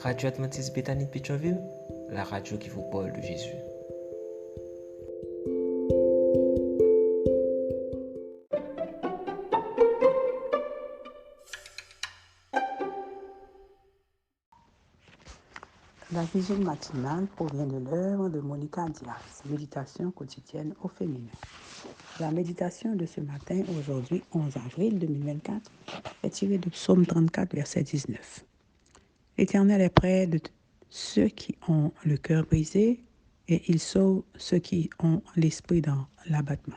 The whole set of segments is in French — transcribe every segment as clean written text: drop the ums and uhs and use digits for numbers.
Radio Adventiste Bethany de Pétionville, la radio qui vous parle de Jésus. La vigile matinale provient de l'œuvre de Monica Diaz, Méditation quotidienne au féminin. La méditation de ce matin, aujourd'hui 11 avril 2024, est tirée du psaume 34, verset 19. L'Éternel est près de ceux qui ont le cœur brisé et il sauve ceux qui ont l'esprit dans l'abattement.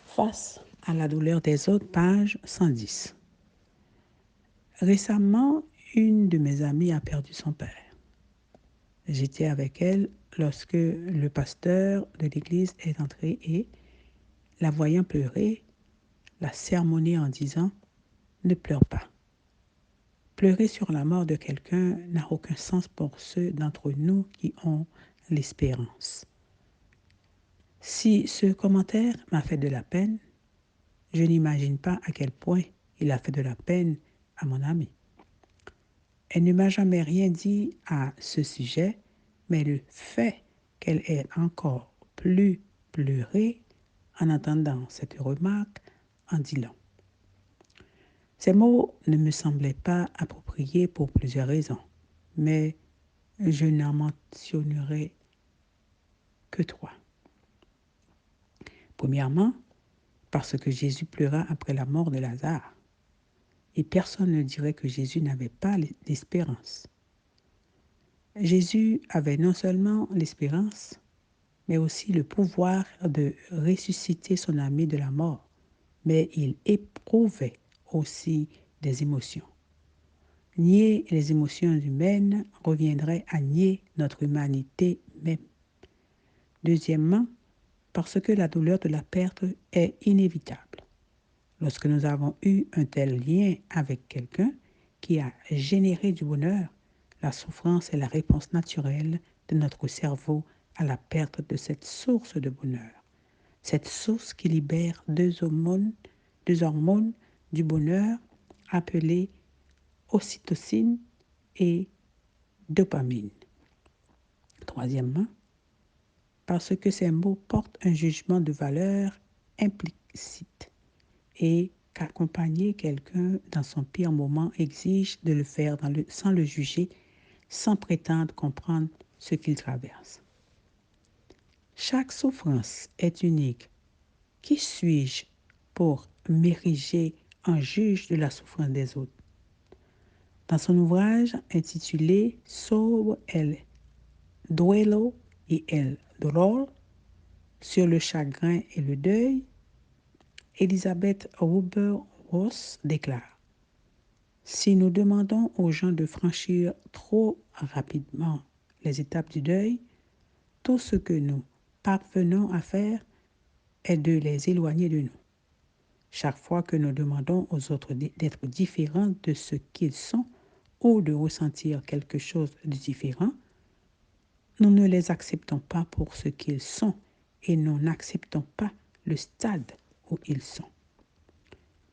Face à la douleur des autres, page 110. Récemment, une de mes amies a perdu son père. J'étais avec elle lorsque le pasteur de l'église est entré et, la voyant pleurer, l'a sermonné en disant « Ne pleure pas ». Pleurer sur la mort de quelqu'un n'a aucun sens pour ceux d'entre nous qui ont l'espérance. Si ce commentaire m'a fait de la peine, je n'imagine pas à quel point il a fait de la peine à mon amie. Elle ne m'a jamais rien dit à ce sujet, mais le fait qu'elle ait encore plus pleuré en entendant cette remarque en dit long. Ces mots ne me semblaient pas appropriés pour plusieurs raisons, mais je n'en mentionnerai que 3. Premièrement, parce que Jésus pleura après la mort de Lazare. Et personne ne dirait que Jésus n'avait pas d'espérance. Jésus avait non seulement l'espérance, mais aussi le pouvoir de ressusciter son ami de la mort, mais il éprouvait aussi des émotions. Nier les émotions humaines reviendrait à nier notre humanité même. Deuxièmement, parce que la douleur de la perte est inévitable. Lorsque nous avons eu un tel lien avec quelqu'un qui a généré du bonheur, la souffrance est la réponse naturelle de notre cerveau à la perte de cette source de bonheur. Cette source qui libère deux hormones du bonheur appelées ocytocine et dopamine. Troisièmement, parce que ces mots portent un jugement de valeur implicite et qu'accompagner quelqu'un dans son pire moment exige de le faire sans le juger, sans prétendre comprendre ce qu'il traverse. Chaque souffrance est unique. Qui suis-je pour m'ériger en juge de la souffrance des autres? Dans son ouvrage intitulé Sobre el duelo y el dolor, sur le chagrin et le deuil, Elisabeth Kubler-Ross déclare « Si nous demandons aux gens de franchir trop rapidement les étapes du deuil, tout ce que nous parvenons à faire est de les éloigner de nous. Chaque fois que nous demandons aux autres d'être différents de ce qu'ils sont ou de ressentir quelque chose de différent, nous ne les acceptons pas pour ce qu'ils sont et nous n'acceptons pas le stade où ils sont.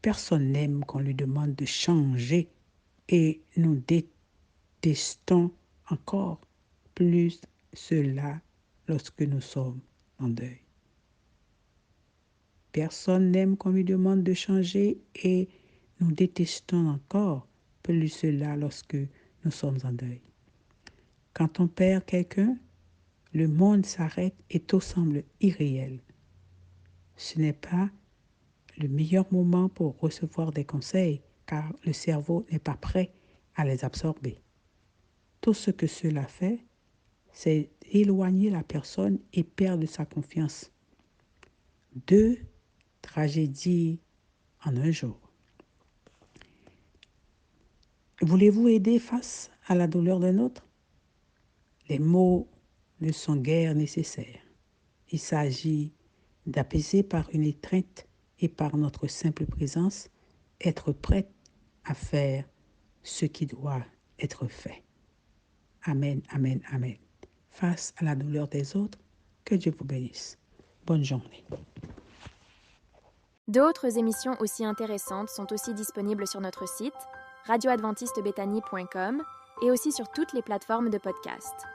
Personne n'aime qu'on lui demande de changer et nous détestons encore plus cela lorsque nous sommes en deuil. Personne n'aime qu'on lui demande de changer et nous détestons encore plus cela lorsque nous sommes en deuil. Quand on perd quelqu'un, le monde s'arrête et tout semble irréel. Ce n'est pas le meilleur moment pour recevoir des conseils car le cerveau n'est pas prêt à les absorber. Tout ce que cela fait, c'est éloigner la personne et perdre sa confiance. 2 tragédies en un jour. Voulez-vous aider face à la douleur d'un autre? Les mots ne sont guère nécessaires. Il s'agit d'apaiser par une étreinte et par notre simple présence, être prête à faire ce qui doit être fait. Amen, amen, amen. Face à la douleur des autres, que Dieu vous bénisse. Bonne journée. D'autres émissions aussi intéressantes sont aussi disponibles sur notre site radioadventistebethany.com et aussi sur toutes les plateformes de podcast.